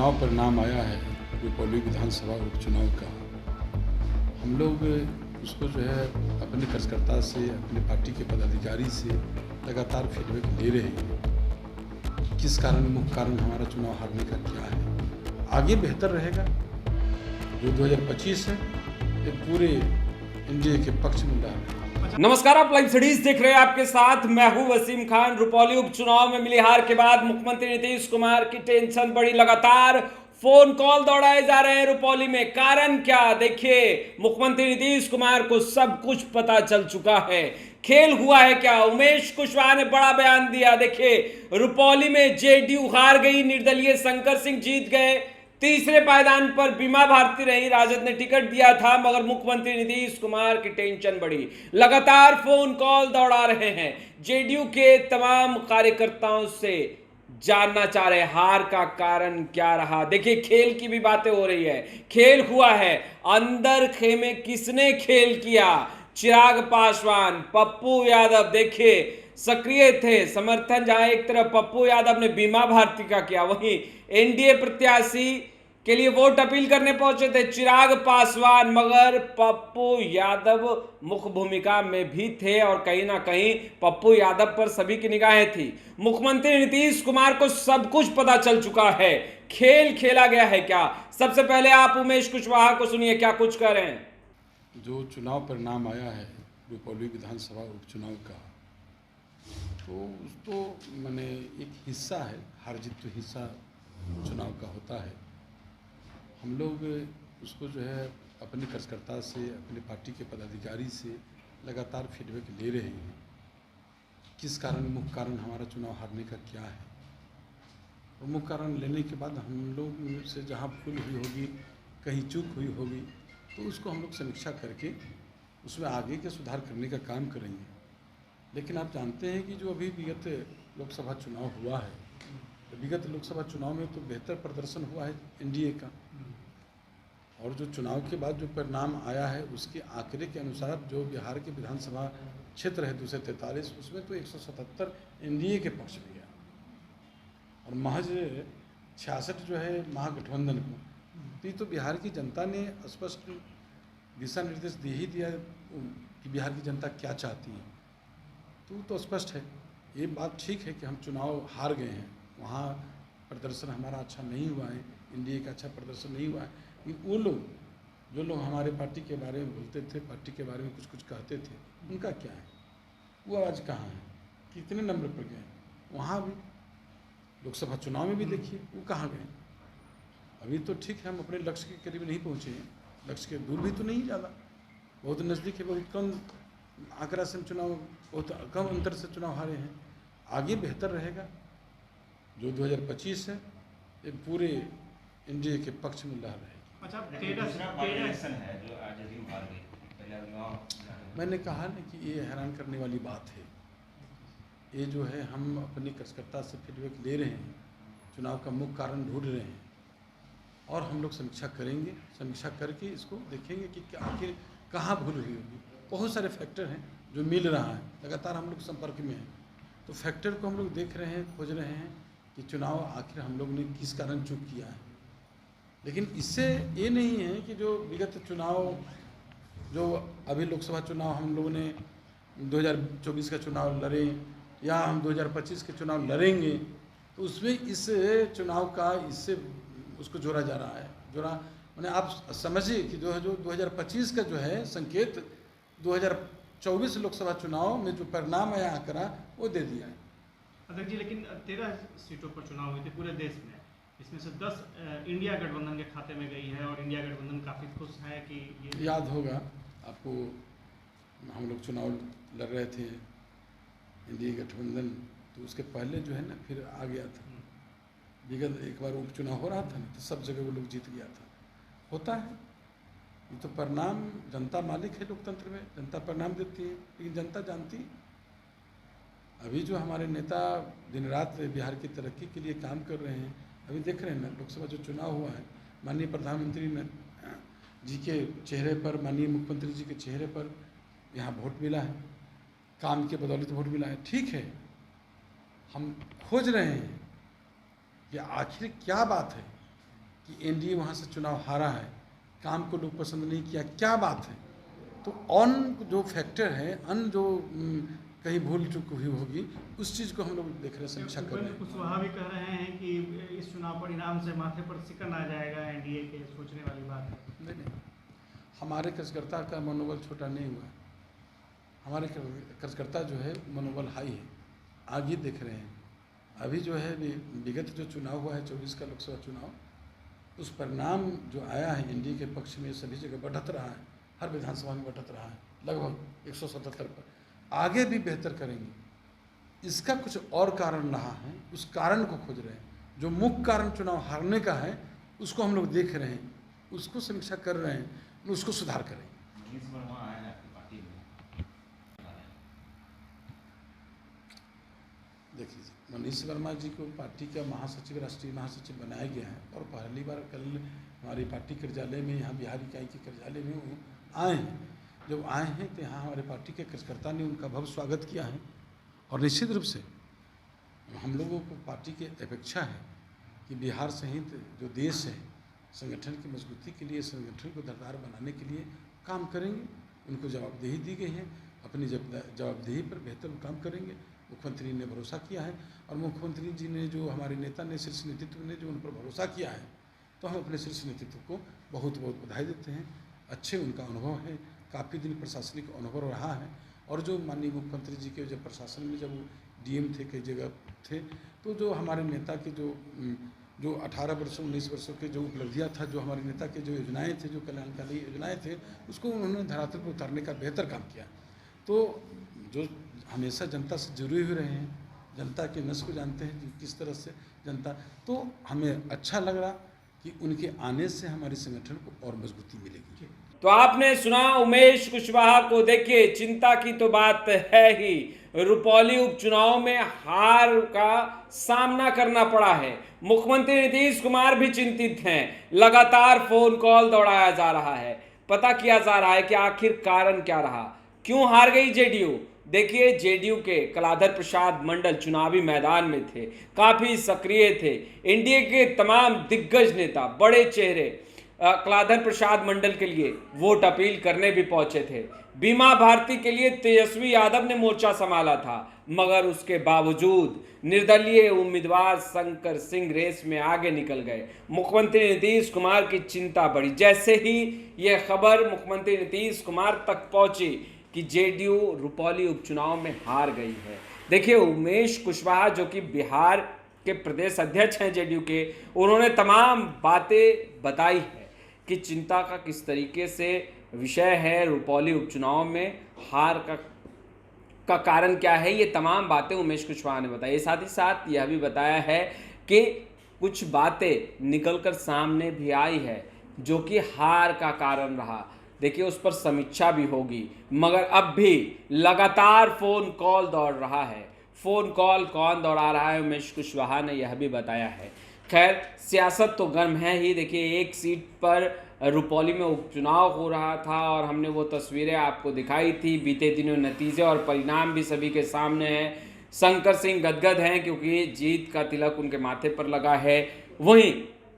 चुनाव परिणाम आया है रुपौली विधानसभा उपचुनाव का। हम लोग उसको जो है अपने कार्यकर्ता से, अपने पार्टी के पदाधिकारी से लगातार फीडबैक ले रहे हैं। किस कारण, मुख्य कारण हमारा चुनाव हारने का क्या है, आगे बेहतर रहेगा। जो 2025 है ये पूरे एनडीए के पक्ष में रहा है। नमस्कार, आप लाइव स्टडीज देख रहे हैं। आपके साथ मैं हूं वसीम खान। रुपौली उपचुनाव में मिली हार के बाद मुख्यमंत्री नीतीश कुमार की टेंशन बढ़ी। लगातार फोन कॉल दौड़ाए जा रहे हैं रुपौली में। कारण क्या? देखिए, मुख्यमंत्री नीतीश कुमार को सब कुछ पता चल चुका है। खेल हुआ है क्या? उमेश कुशवाहा ने बड़ा बयान दिया। देखिए, रुपौली में जेडीयू हार गई, निर्दलीय शंकर सिंह जीत गए। तीसरे पायदान पर बीमा भारती रही, राजद ने टिकट दिया था, मगर मुख्यमंत्री नीतीश कुमार की टेंशन बढ़ी। लगातार फोन कॉल दौड़ा रहे हैं। जेडीयू के तमाम कार्यकर्ताओं से जानना चाह रहे हैं हार का कारण क्या रहा। देखिए, खेल की भी बातें हो रही है। खेल हुआ है, अंदर खेमे किसने खेल किया? चिराग पासवान, पप्पू यादव देखिए सक्रिय थे। समर्थन जहां एक तरफ पप्पू यादव ने बीमा भारती का किया, वहीं एनडीए प्रत्याशी के लिए वोट अपील करने पहुंचे थे चिराग पासवान, मगर पप्पू यादव मुख्य भूमिका में भी थे और कहीं ना कहीं पप्पू यादव पर सभी की निगाहें थी। मुख्यमंत्री नीतीश कुमार को सब कुछ पता चल चुका है। खेल खेला गया है क्या? सबसे पहले आप उमेश कुशवाहा को सुनिए, क्या कुछ कह रहे हैं। जो चुनाव परिणाम आया है रुपौली विधानसभा उपचुनाव का, तो मैंने एक हिस्सा है, हार जीत तो हिस्सा चुनाव का होता है। हम लोग उसको जो है अपने कार्यकर्ता से, अपने पार्टी के पदाधिकारी से लगातार फीडबैक ले रहे हैं। किस कारण, मुख्य कारण हमारा चुनाव हारने का क्या है। और मुख्य कारण लेने के बाद हम लोग से जहाँ भूल हुई होगी, कहीं चूक हुई होगी, तो उसको हम लोग समीक्षा करके उसमें आगे के सुधार करने का काम करेंगे। लेकिन आप जानते हैं कि जो अभी विगत लोकसभा चुनाव हुआ है, तो विगत लोकसभा चुनाव में तो बेहतर प्रदर्शन हुआ है एनडीए का, और जो चुनाव के बाद जो परिणाम आया है उसके आंकड़े के अनुसार जो बिहार के विधानसभा क्षेत्र है 243, उसमें तो 177 एनडीए के पक्ष में गया और महज 66 जो है महागठबंधन को। तो ये तो बिहार की जनता ने स्पष्ट दिशा निर्देश दे ही दिया कि बिहार की जनता क्या चाहती है। तो स्पष्ट है। ये बात ठीक है कि हम चुनाव हार गए हैं, वहाँ प्रदर्शन हमारा अच्छा नहीं हुआ है, एनडीए का अच्छा प्रदर्शन नहीं हुआ है। वो लोग जो लोग हमारे पार्टी के बारे में बोलते थे, पार्टी के बारे में कुछ कुछ कहते थे, उनका क्या है? वो आज कहाँ है? कितने नंबर पर गए? वहाँ भी लोकसभा चुनाव में भी देखिए वो कहाँ गए। अभी तो ठीक है, हम अपने लक्ष्य के करीब नहीं पहुँचे हैं, लक्ष्य के दूर भी तो नहीं ज़्यादा, बहुत नज़दीक है, बहुत कम आंकड़ा से चुनाव, बहुत कम अंतर से चुनाव हारे हैं। आगे बेहतर रहेगा। जो 2025 है ये पूरे एनडीए के पक्ष में लहर रहेगी। अच्छा, मैंने कहा ना कि ये हैरान करने वाली बात है। ये जो है हम अपने कार्यकर्ता से फीडबैक ले रहे हैं, चुनाव का मुख्य कारण ढूंढ रहे हैं और हम लोग समीक्षा करेंगे। समीक्षा करके इसको देखेंगे कि आखिर कहाँ भूल हुई होगी। बहुत सारे फैक्टर हैं जो मिल रहा है, लगातार हम लोग संपर्क में हैं, तो फैक्टर को हम लोग देख रहे हैं, खोज रहे हैं कि चुनाव आखिर हम लोग ने किस कारण चूक किया है। लेकिन इससे ये नहीं है कि जो विगत चुनाव, जो अभी लोकसभा चुनाव हम लोगों ने 2024 का चुनाव लड़े या हम 2025 के चुनाव लड़ेंगे, तो उसमें इस चुनाव का इससे उसको जोड़ा जा रहा है। जोड़ा मैंने, आप समझिए कि जो 2025 का जो है संकेत 2024 लोकसभा चुनाव में जो परिणाम आया आंकड़ा वो दे दिया है। अध्यक्ष जी, लेकिन 13 सीटों पर चुनाव हुए थे पूरे देश में, इसमें से 10 इंडिया गठबंधन के खाते में गई है और इंडिया गठबंधन काफ़ी खुश है कि ये याद होगा आपको, हम लोग चुनाव लड़ रहे थे इंडिया गठबंधन, तो उसके पहले जो है ना फिर आ गया था। विगत एक बार उपचुनाव हो रहा था ना, तो सब जगह वो लोग जीत गया था। होता है, ये तो परिणाम, जनता मालिक है लोकतंत्र में, जनता परिणाम देती है। लेकिन जनता जानती है, अभी जो हमारे नेता दिन रात बिहार की तरक्की के लिए काम कर रहे हैं, अभी देख रहे हैं ना लोकसभा जो चुनाव हुआ है, माननीय प्रधानमंत्री जी के चेहरे पर, माननीय मुख्यमंत्री जी के चेहरे पर यहाँ वोट मिला है, काम के बदौलत वोट मिला है। ठीक है, हम खोज रहे हैं कि आखिर क्या बात है, कि एनडीए वहाँ से चुनाव हारा है, काम को लोग पसंद नहीं किया, क्या बात है? तो ऑन जो फैक्टर है, अन जो कहीं भूल चूक हुई होगी, उस चीज़ को हम लोग देख रहे हैं, समीक्षा कर रहे हैं। कुशवाहा भी कह रहे हैं कि इस चुनाव परिणाम से माथे पर सिकन आ जाएगा, एनडीए के, सोचने वाली बात है। नहीं, हमारे कार्यकर्ता का मनोबल छोटा नहीं हुआ। हमारे कार्यकर्ता जो है मनोबल हाई है, आगे देख रहे हैं। अभी जो है विगत जो चुनाव हुआ है 24 का लोकसभा चुनाव, उस परिणाम जो आया है एनडीए के पक्ष में सभी जगह बढ़त रहा है, हर विधानसभा में बढ़त रहा है, लगभग 177 पर। आगे भी बेहतर करेंगे। इसका कुछ और कारण रहा है, उस कारण को खोज रहे हैं। जो मुख्य कारण चुनाव हारने का है उसको हम लोग देख रहे हैं, उसको समीक्षा कर रहे हैं, उसको सुधार करेंगे। देखिए, मनीष वर्मा जी को पार्टी का महासचिव, राष्ट्रीय महासचिव बनाया गया है और पहली बार कल हमारी पार्टी कार्यालय में, यहाँ बिहार इकाई के कार्यालय में वो आए हैं। जब आए हैं तो यहाँ हमारे पार्टी के कार्यकर्ता ने उनका भव्य स्वागत किया है और निश्चित रूप से हम लोगों को पार्टी की अपेक्षा है कि बिहार सहित जो देश है, संगठन की मजबूती के लिए, संगठन को धारदार बनाने के लिए काम करेंगे। उनको जवाबदेही दी गई है, अपनी जवाबदेही पर बेहतर काम करेंगे। मुख्यमंत्री ने भरोसा किया है और मुख्यमंत्री जी ने, जो हमारे नेता ने, शीर्ष नेतृत्व ने जो उन पर भरोसा किया है, तो हम अपने शीर्ष नेतृत्व को बहुत बहुत बधाई देते हैं। अच्छे उनका अनुभव है, काफ़ी दिन प्रशासनिक अनुभव रहा है और जो माननीय मुख्यमंत्री जी के जब प्रशासन में जब डीएम थे, कई जगह थे, तो जो हमारे नेता के जो 18 वर्षों 19 वर्षों के जो उपलब्धियाँ था, जो हमारे नेता के जो योजनाएँ थे, जो कल्याणकारी योजनाएँ थे, उसको उन्होंने धरातल पर उतारने का बेहतर काम किया। तो जो हमेशा जनता से जुड़े हुए रहे हैं, जनता के नस को जानते हैं किस तरह से जनता, तो हमें अच्छा लग रहा कि उनके आने से हमारे संगठन को और मजबूती मिलेगी। तो आपने सुना उमेश कुशवाहा को। देखिए, चिंता की तो बात है ही, रुपौली उपचुनाव में हार का सामना करना पड़ा है। मुख्यमंत्री नीतीश कुमार भी चिंतित हैं, लगातार फोन कॉल दौड़ाया जा रहा है, पता किया जा रहा है कि आखिर कारण क्या रहा, क्यों हार गई जेडीयू। देखिए, जेडीयू के कलाधर प्रसाद मंडल चुनावी मैदान में थे, काफी सक्रिय थे। एनडीए के तमाम दिग्गज नेता, बड़े चेहरे कलाधर प्रसाद मंडल के लिए वोट अपील करने भी पहुंचे थे। बीमा भारती के लिए तेजस्वी यादव ने मोर्चा संभाला था, मगर उसके बावजूद निर्दलीय उम्मीदवार शंकर सिंह रेस में आगे निकल गए। मुख्यमंत्री नीतीश कुमार की चिंता बढ़ी जैसे ही यह खबर मुख्यमंत्री नीतीश कुमार तक पहुंची कि जेडीयू रुपौली उपचुनाव में हार गई है। देखिए, उमेश कुशवाहा जो कि बिहार के प्रदेश अध्यक्ष हैं जेडीयू के, उन्होंने तमाम बातें बताई है कि चिंता का किस तरीके से विषय है, रुपौली उपचुनाव में हार का कारण क्या है, ये तमाम बातें उमेश कुशवाहा ने बताई। साथ ही साथ यह भी बताया है कि कुछ बातें निकलकर सामने भी आई है जो कि हार का कारण रहा। देखिए, उस पर समीक्षा भी होगी, मगर अब भी लगातार फोन कॉल दौड़ रहा है। फोन कॉल कौन दौड़ा रहा है, उमेश कुशवाहा ने यह भी बताया है। खैर, सियासत तो गर्म है ही। देखिए, एक सीट पर रुपौली में उपचुनाव हो रहा था और हमने वो तस्वीरें आपको दिखाई थी। बीते दिनों नतीजे और परिणाम भी सभी के सामने हैं। शंकर सिंह गदगद हैं क्योंकि जीत का तिलक उनके माथे पर लगा है। वहीं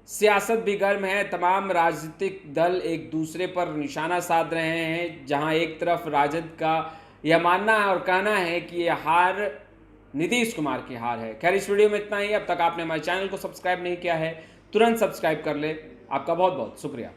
सियासत भी गर्म है, तमाम राजनीतिक दल एक दूसरे पर निशाना साध रहे हैं। जहां एक तरफ राजद का यह मानना है और कहना है कि यह हार नीतीश कुमार की हार है। खैर, इस वीडियो में इतना ही। अब तक आपने हमारे चैनल को सब्सक्राइब नहीं किया है, तुरंत सब्सक्राइब कर ले। आपका बहुत बहुत शुक्रिया।